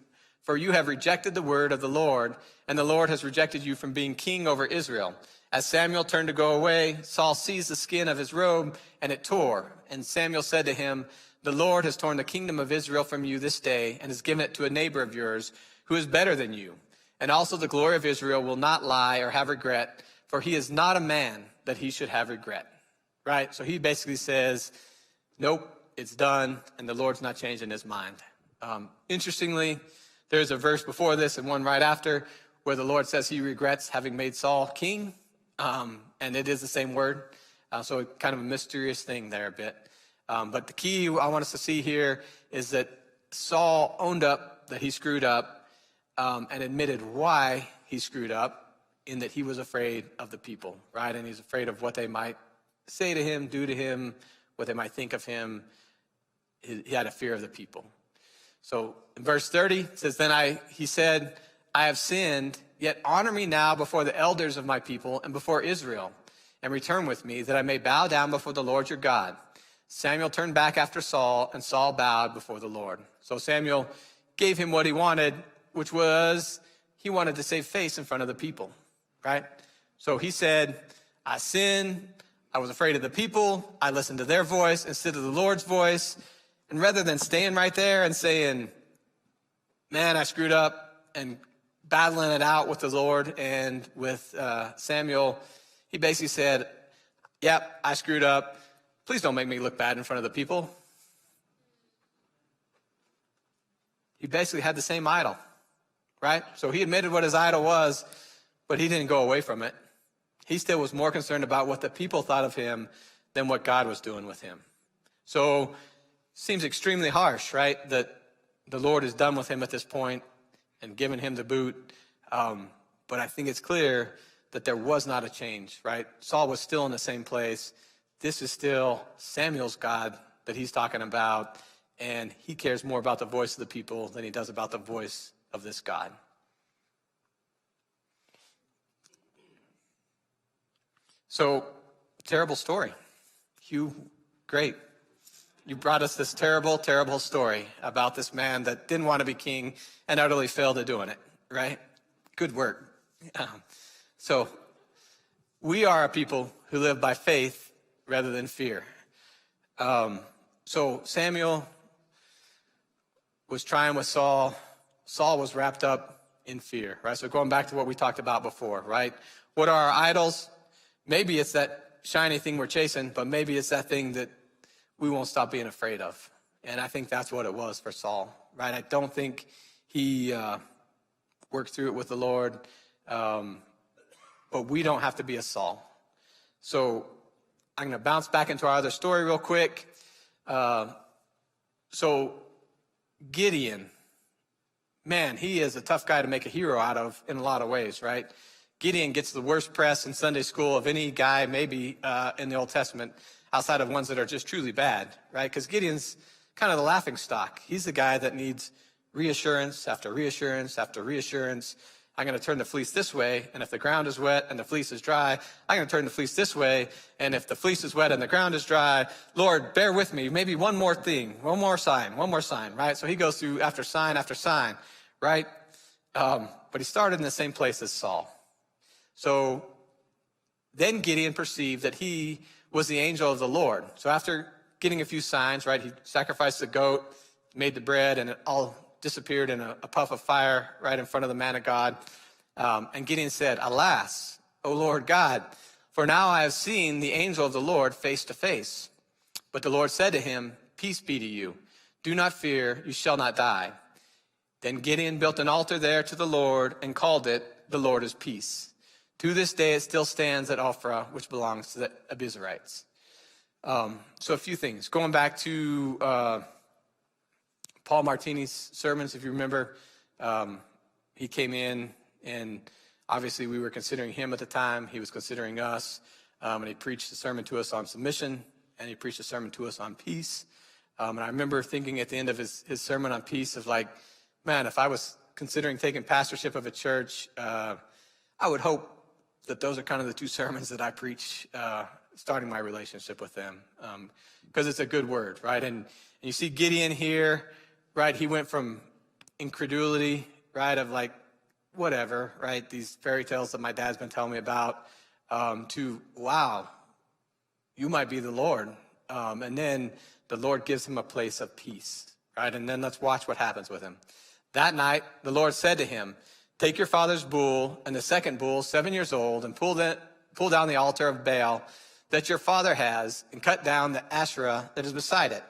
for you have rejected the word of the Lord, and the Lord has rejected you from being king over Israel. As Samuel turned to go away, Saul seized the skin of his robe, and it tore. And Samuel said to him, the Lord has torn the kingdom of Israel from you this day, and has given it to a neighbor of yours, who is better than you. And also the glory of Israel will not lie or have regret, for he is not a man that he should have regret. Right? So he basically says, nope, it's done, and the Lord's not changing his mind. Interestingly, there's a verse before this and one right after where the Lord says he regrets having made Saul king, and it is the same word. So kind of a mysterious thing there a bit. But the key I want us to see here is that Saul owned up that he screwed up, and admitted why he screwed up, in that he was afraid of the people, right? And he's afraid of what they might say to him, do to him, what they might think of him. He had a fear of the people. So in verse 30, it says, he said, I have sinned, yet honor me now before the elders of my people and before Israel, and return with me, that I may bow down before the Lord your God. Samuel turned back after Saul, and Saul bowed before the Lord. So Samuel gave him what he wanted, which was he wanted to save face in front of the people, right? So he said, I sinned. I was afraid of the people. I listened to their voice instead of the Lord's voice. And rather than staying right there and saying, man, I screwed up, and battling it out with the Lord and with Samuel, he basically said, yep, I screwed up. Please don't make me look bad in front of the people. He basically had the same idol, right? So he admitted what his idol was, But he didn't go away from it. He still was more concerned about what the people thought of him than what God was doing with him. So seems extremely harsh, right? That the Lord is done with him at this point and given him the boot. But I think it's clear that there was not a change, right? Saul was still in the same place. This is still Samuel's God that he's talking about, and he cares more about the voice of the people than he does about the voice of this God. So, terrible story. Hugh, great. You brought us this terrible, terrible story about this man that didn't want to be king and utterly failed at doing it, right? Good work. So, we are a people who live by faith rather than fear. So Samuel was trying with Saul. Saul was wrapped up in fear, right? So going back to what we talked about before, right? What are our idols? Maybe it's that shiny thing we're chasing, but maybe it's that thing that we won't stop being afraid of. And I think that's what it was for Saul, right? I don't think he worked through it with the Lord, but we don't have to be a Saul. So I'm going to bounce back into our other story real quick. So Gideon, man, he is a tough guy to make a hero out of in a lot of ways, right? Gideon gets the worst press in Sunday school of any guy maybe in the Old Testament outside of ones that are just truly bad, right? Because Gideon's kind of the laughing stock. He's the guy that needs reassurance after reassurance after reassurance. I'm going to turn the fleece this way, and if the ground is wet and the fleece is dry, I'm going to turn the fleece this way, and if the fleece is wet and the ground is dry, Lord, bear with me, maybe one more thing, one more sign, right? So he goes through after sign, right? But he started in the same place as Saul. So then Gideon perceived that he was the angel of the Lord. So after getting a few signs, right, he sacrificed the goat, made the bread, and it all disappeared in a puff of fire right in front of the man of God. And Gideon said, "Alas, O Lord God, for now I have seen the angel of the Lord face to face." But the Lord said to him, "Peace be to you. Do not fear, you shall not die." Then Gideon built an altar there to the Lord and called it, "The Lord is Peace." To this day it still stands at Ophrah, which belongs to the Abiezrites. So a few things. Going back to Paul Martini's sermons, if you remember, he came in and obviously we were considering him at the time. He was considering us, and he preached a sermon to us on submission, and he preached a sermon to us on peace. And I remember thinking at the end of his sermon on peace of like, man, if I was considering taking pastorship of a church, I would hope that those are kind of the two sermons that I preach starting my relationship with them, because it's a good word, right? And you see Gideon here, right? He went from incredulity, right, of like, whatever, right, these fairy tales that my dad's been telling me about, to, wow, you might be the Lord. And then the Lord gives him a place of peace, right? And then let's watch what happens with him. That night, the Lord said to him, "Take your father's bull and the second bull, 7 years old, and pull down the altar of Baal that your father has, and cut down the Asherah that is beside it.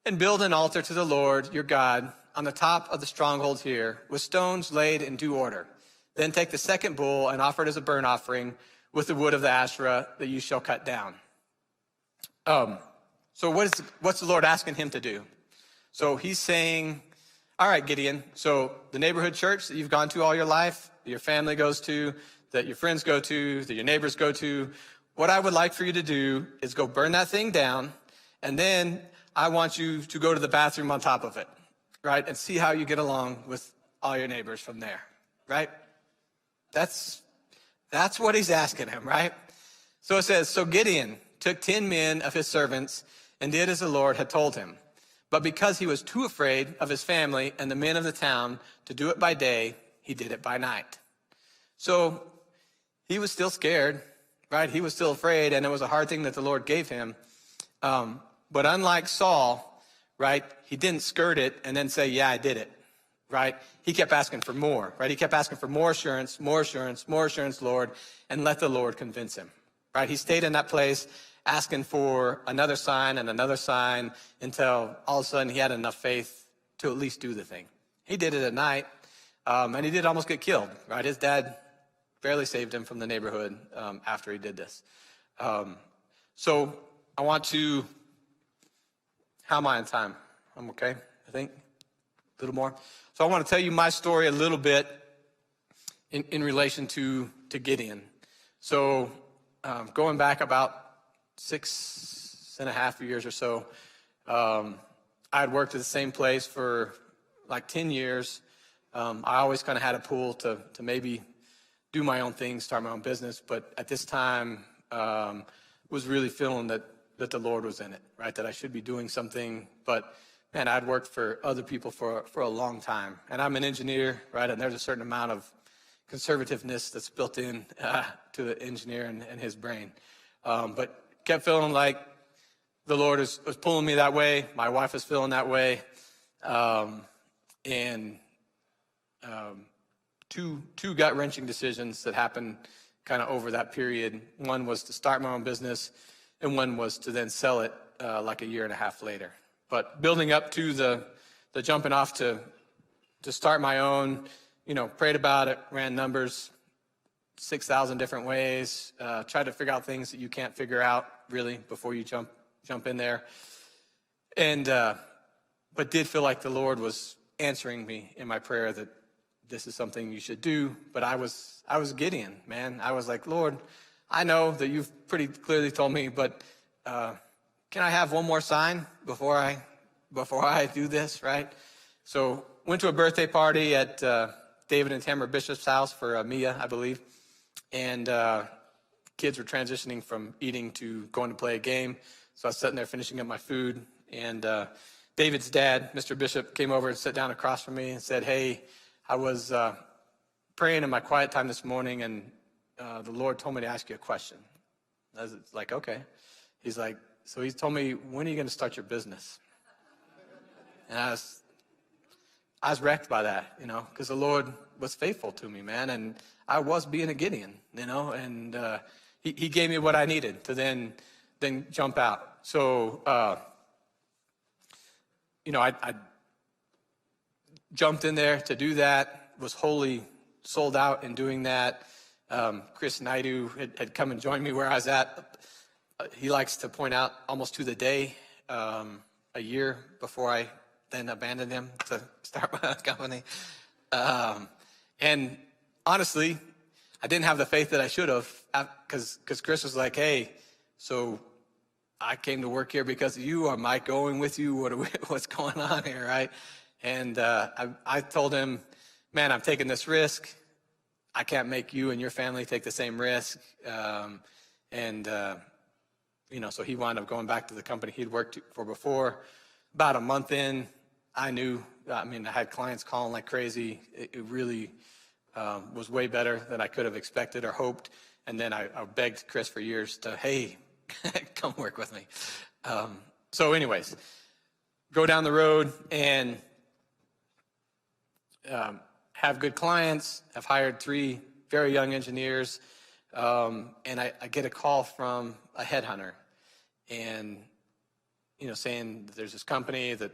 And build an altar to the Lord your God on the top of the stronghold here, with stones laid in due order. Then take the second bull and offer it as a burnt offering with the wood of the Asherah that you shall cut down." So what's the Lord asking him to do? So he's saying, all right, Gideon, so the neighborhood church that you've gone to all your life, that your family goes to, that your friends go to, that your neighbors go to, what I would like for you to do is go burn that thing down, and then I want you to go to the bathroom on top of it, right? And see how you get along with all your neighbors from there, right? That's what he's asking him, right? So it says, so Gideon took 10 men of his servants and did as the Lord had told him. But because he was too afraid of his family and the men of the town to do it by day, he did it by night. So he was still scared, right? He was still afraid, and it was a hard thing that the Lord gave him. But unlike Saul, right, he didn't skirt it and then say, yeah, I did it, right? He kept asking for more, right? He kept asking for more assurance, Lord, and let the Lord convince him, right? He stayed in that place asking for another sign and another sign until all of a sudden he had enough faith to at least do the thing. He did it at night, and he did almost get killed, right? His dad barely saved him from the neighborhood after he did this. So I want to, how am I on time? I'm okay, I think, a little more. So I want to tell you my story a little bit in relation to Gideon. So going back about 6.5 years or so, I had worked at the same place for like 10 years. I always kind of had a pull to maybe do my own thing, start my own business, but at this time was really feeling that the Lord was in it, right? That I should be doing something. But man, I'd worked for other people for a long time, and I'm an engineer, right? And there's a certain amount of conservativeness that's built in to the engineer and his brain. But kept feeling like the Lord was pulling me that way. My wife was feeling that way. And two gut-wrenching decisions that happened kind of over that period. One was to start my own business, and one was to then sell it like a year and a half later. But building up to the jumping off to start my own, prayed about it, ran numbers, 6,000 different ways, tried to figure out things that you can't figure out really before you jump in there. And but did feel like the Lord was answering me in my prayer that this is something you should do. But I was Gideon, man. I was like, Lord, I know that you've pretty clearly told me, but can I have one more sign before I do this, right? So went to a birthday party at David and Tamara Bishop's house for Mia, I believe. And kids were transitioning from eating to going to play a game. So I was sitting there finishing up my food. And David's dad, Mr. Bishop, came over and sat down across from me and said, hey, I was praying in my quiet time this morning, and the Lord told me to ask you a question. I was like, okay. He's like, so he told me, when are you going to start your business? And I was wrecked by that, because the Lord was faithful to me, man. And I was being a Gideon, and he gave me what I needed to then jump out. So, I jumped in there to do that, was wholly sold out in doing that. Chris Naidu had come and joined me where I was at. He likes to point out almost to the day, a year before I then abandoned him to start my company. And honestly, I didn't have the faith that I should have, because Chris was like, hey, so I came to work here because of you. Am I going with you? What's going on here, right? And I told him, man, I'm taking this risk. I can't make you and your family take the same risk. So he wound up going back to the company he'd worked for before. About a month in, I had clients calling like crazy. It really was way better than I could have expected or hoped. And then I begged Chris for years to, hey, come work with me. So anyways, go down the road and have good clients. I've hired 3 very young engineers. And I get a call from a headhunter and, saying that there's this company that,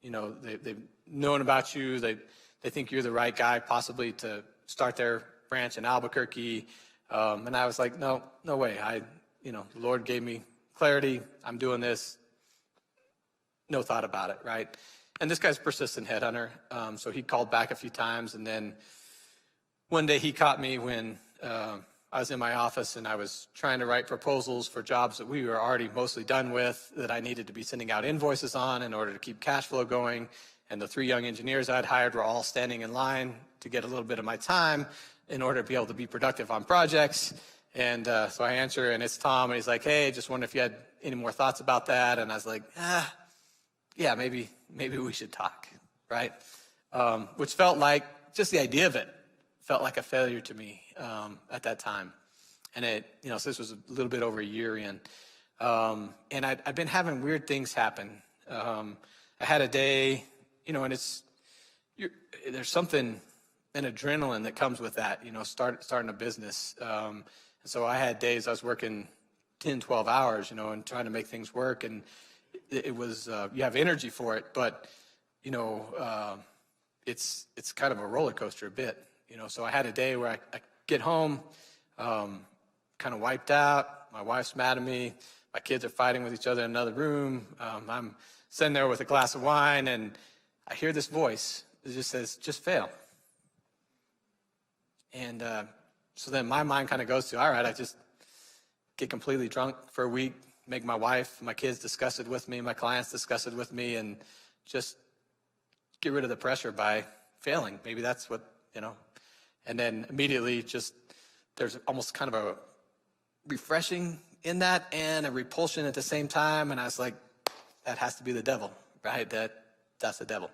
they've known about you. They think you're the right guy possibly to start their branch in Albuquerque. And I was like, no way. The Lord gave me clarity. I'm doing this. No thought about it, right? And this guy's a persistent headhunter. So he called back a few times. And then one day he caught me when I was in my office and I was trying to write proposals for jobs that we were already mostly done with, that I needed to be sending out invoices on in order to keep cash flow going. And the 3 young engineers I'd hired were all standing in line to get a little bit of my time in order to be able to be productive on projects. And so I answer, and it's Tom, and he's like, hey, just wondering if you had any more thoughts about that. And I was like, yeah, maybe we should talk, right? Which felt like, just the idea of it felt like a failure to me at that time. And so this was a little bit over a year in. And I've been having weird things happen. I had a day, and there's something, an adrenaline that comes with that, starting a business. So I had days I was working 10, 12 hours, and trying to make things work. And it was, you have energy for it, but, it's kind of a roller coaster a bit, So I had a day where I get home, kind of wiped out. My wife's mad at me. My kids are fighting with each other in another room. I'm sitting there with a glass of wine, and I hear this voice. It just says, just fail. And so then my mind kind of goes to, all right, I just get completely drunk for a week, make my wife, my kids discuss it with me, my clients discuss it with me, and just get rid of the pressure by failing. Maybe that's what, and then immediately just there's almost kind of a refreshing in that and a repulsion at the same time. And I was like, that has to be the devil, right? That's the devil.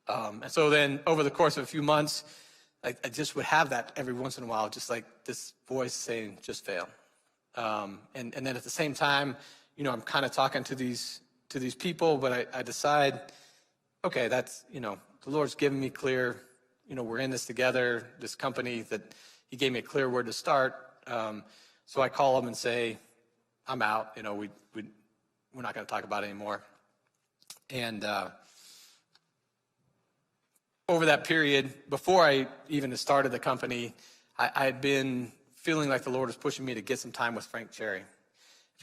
And so then over the course of a few months, I just would have that every once in a while, just like this voice saying, just fail. And then at the same time, I'm kind of talking to these people, but I decide, okay, that's, the Lord's given me clear, we're in this together, this company that he gave me a clear word to start. So I call him and say, I'm out, we're not going to talk about it anymore. And over that period, before I even started the company, I had been feeling like the Lord was pushing me to get some time with Frank Cherry.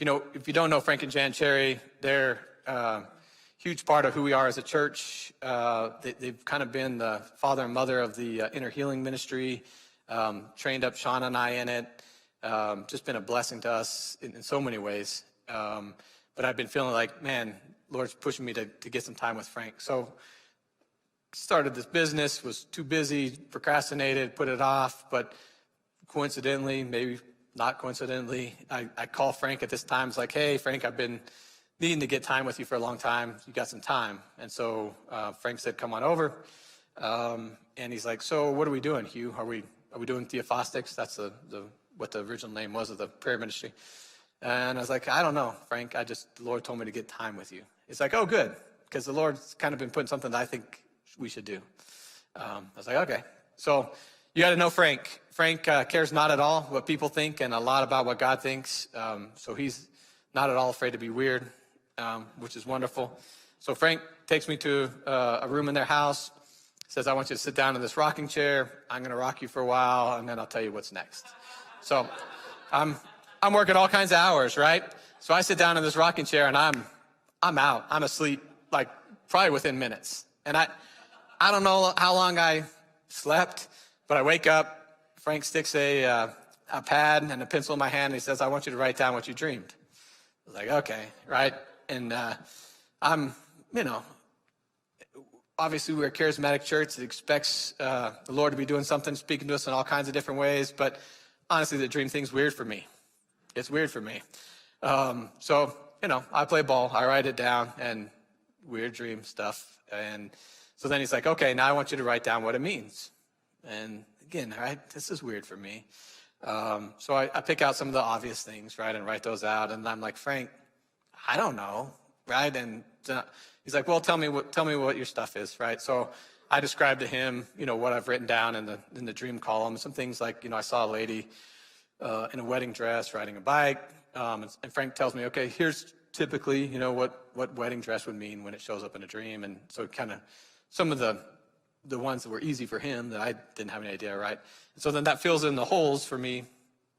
If you don't know Frank and Jan Cherry, they're a huge part of who we are as a church. They've kind of been the father and mother of the inner healing ministry, trained up Sean and I in it, just been a blessing to us in so many ways. But I've been feeling like, man, Lord's pushing me to get some time with Frank. So started this business, was too busy, procrastinated, put it off, but coincidentally, maybe not coincidentally, I call Frank at this time. It's like, hey, Frank, I've been needing to get time with you for a long time. You got some time? And so Frank said, come on over. And he's like, so what are we doing, Hugh? Are we doing Theophostics? That's what the original name was of the prayer ministry. And I was like, I don't know, Frank. The Lord told me to get time with you. It's like, oh, good, because the Lord's kind of been putting something that I think we should do. I was like, okay. So you got to know Frank. Frank cares not at all what people think and a lot about what God thinks. So he's not at all afraid to be weird, which is wonderful. So Frank takes me to a room in their house, says, I want you to sit down in this rocking chair. I'm going to rock you for a while, and then I'll tell you what's next. So I'm working all kinds of hours, right? So I sit down in this rocking chair, and I'm out. I'm asleep, like probably within minutes. And I don't know how long I slept, but I wake up. Frank sticks a pad and a pencil in my hand, and he says, I want you to write down what you dreamed. I was like, okay, right? And I'm, obviously we're a charismatic church that expects the Lord to be doing something, speaking to us in all kinds of different ways. But honestly, the dream thing's weird for me. It's weird for me. So, I play ball. I write it down and weird dream stuff. And so then he's like, okay, now I want you to write down what it means. And again, all right, this is weird for me. So I pick out some of the obvious things, right, and write those out. And I'm like, Frank, I don't know, right? And he's like, well, tell me what your stuff is, right? So I described to him, what I've written down in the dream column. Some things like, I saw a lady in a wedding dress riding a bike. And Frank tells me, okay, here's typically, what wedding dress would mean when it shows up in a dream. And so kind of some of the ones that were easy for him that I didn't have any idea, right? And so then that fills in the holes for me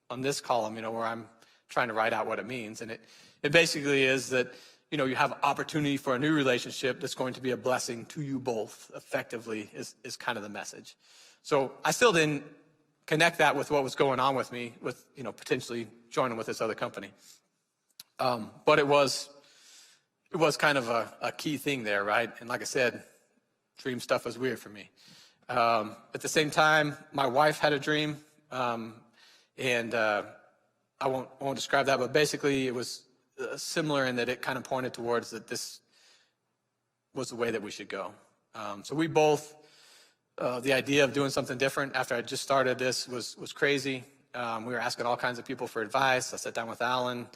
on this column, where I'm trying to write out what it means. And it basically is that, you have opportunity for a new relationship that's going to be a blessing to you both effectively is kind of the message. So I still didn't connect that with what was going on with me with, potentially joining with this other company. But it was kind of a key thing there, right? And like I said, dream stuff was weird for me. At the same time, my wife had a dream, and I won't describe that, but basically it was similar in that it kind of pointed towards that this was the way that we should go. So we both, the idea of doing something different after I just started this was crazy. We were asking all kinds of people for advice. I sat down with Alan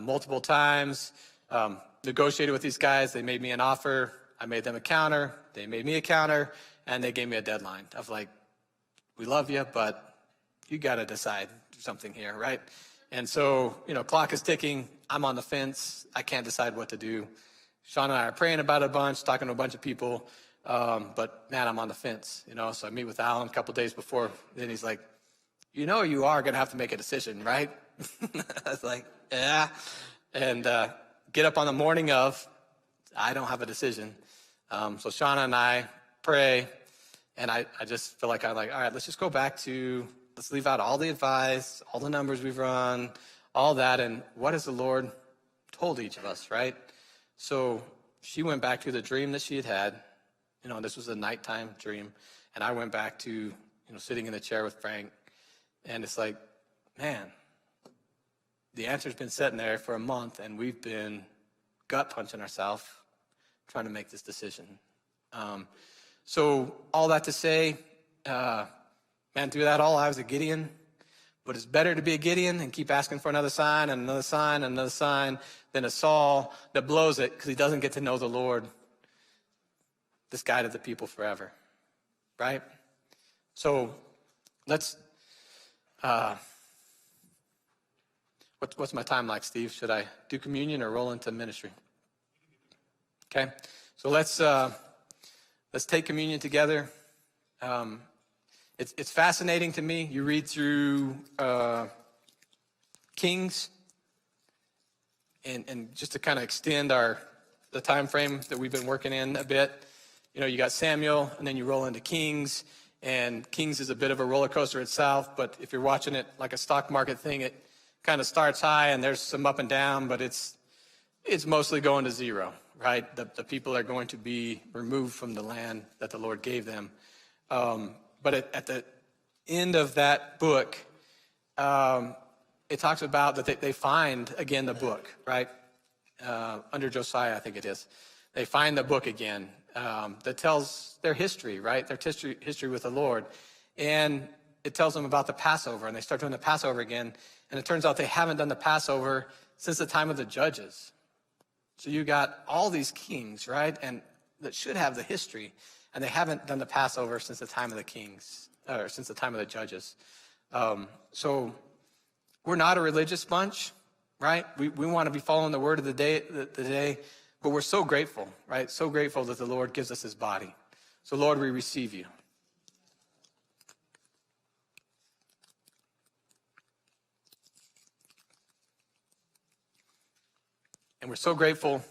multiple times, negotiated with these guys. They made me an offer. I made them a counter. They made me a counter, and they gave me a deadline of like, we love you, but you got to decide something here, right? And so, clock is ticking. I'm on the fence. I can't decide what to do. Sean and I are praying about it a bunch, talking to a bunch of people. But man, I'm on the fence, So I meet with Alan a couple days before. Then he's like, you know you are going to have to make a decision, right? I was like, yeah. And get up on the morning of, I don't have a decision. So Shauna and I pray, and I just feel like I'm like, all right, let's just go back to, let's leave out all the advice, all the numbers we've run, all that, and what has the Lord told each of us, right? So she went back to the dream that she had had. This was a nighttime dream. And I went back to, sitting in the chair with Frank. And it's like, man, the answer's been sitting there for a month, and we've been gut punching ourselves trying to make this decision. So all that to say, man, through that all, I was a Gideon. But it's better to be a Gideon and keep asking for another sign and another sign and another sign than a Saul that blows it because he doesn't get to know the Lord, this guide of the people forever, right? So let's, what's my time like, Steve? Should I do communion or roll into ministry? Okay, so let's take communion together. It's fascinating to me. You read through Kings, and just to kind of extend the time frame that we've been working in a bit. You got Samuel, and then you roll into Kings, and Kings is a bit of a roller coaster itself. But if you're watching it like a stock market thing, it kind of starts high, and there's some up and down, but it's mostly going to zero, right? The people are going to be removed from the land that the Lord gave them. But at the end of that book, it talks about that they find again the book, right? Under Josiah, I think it is. They find the book again that tells their history, right? Their history with the Lord. And it tells them about the Passover, and they start doing the Passover again. And it turns out they haven't done the Passover since the time of the Judges. So you got all these kings, right? And that should have the history. And they haven't done the Passover since the time of the kings, or since the time of the Judges. So we're not a religious bunch, right? We want to be following the word of the day, but we're so grateful, right? So grateful that the Lord gives us his body. So Lord, we receive you. And we're so grateful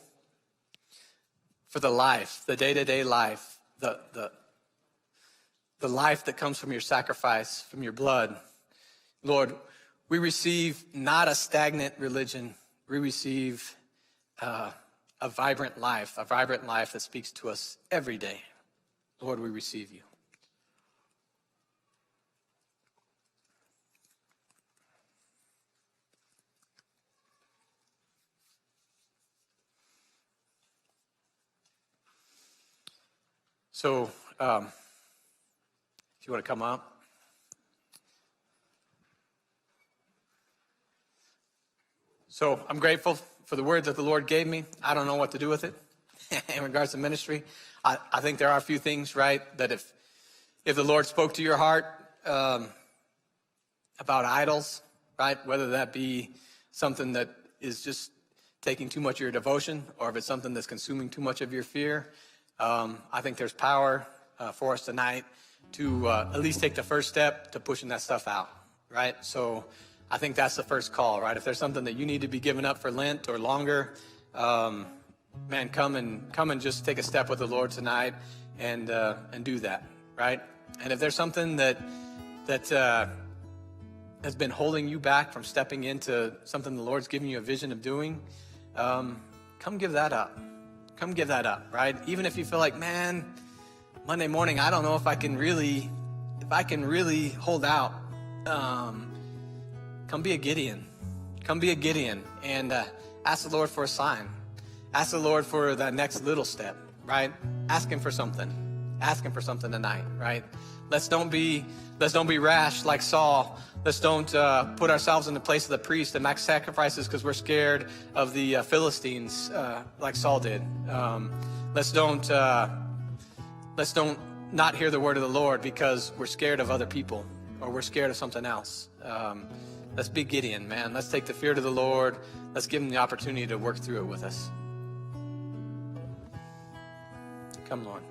for the life, the day-to-day life, the life that comes from your sacrifice, from your blood. Lord, we receive not a stagnant religion. We receive a vibrant life that speaks to us every day. Lord, we receive you. So, if you want to come up. So, I'm grateful for the word that the Lord gave me. I don't know what to do with it in regards to ministry. I think there are a few things, right, that if the Lord spoke to your heart about idols, right, whether that be something that is just taking too much of your devotion or if it's something that's consuming too much of your fear, I think there's power for us tonight to at least take the first step to pushing that stuff out, right? So I think that's the first call, right? If there's something that you need to be giving up for Lent or longer, man, come and just take a step with the Lord tonight and do that, right? And if there's something that has been holding you back from stepping into something the Lord's giving you a vision of doing, come give that up. Come give that up, right? Even if you feel like, man, Monday morning, I don't know if I can really hold out. Come be a Gideon. Come be a Gideon and ask the Lord for a sign. Ask the Lord for that next little step, right? Ask him for something. Ask him for something tonight, right? Let's don't be rash like Saul. Let's don't put ourselves in the place of the priest and make sacrifices because we're scared of the Philistines like Saul did. Let's don't not hear the word of the Lord because we're scared of other people or we're scared of something else. Let's be Gideon, man. Let's take the fear to the Lord. Let's give him the opportunity to work through it with us. Come, Lord.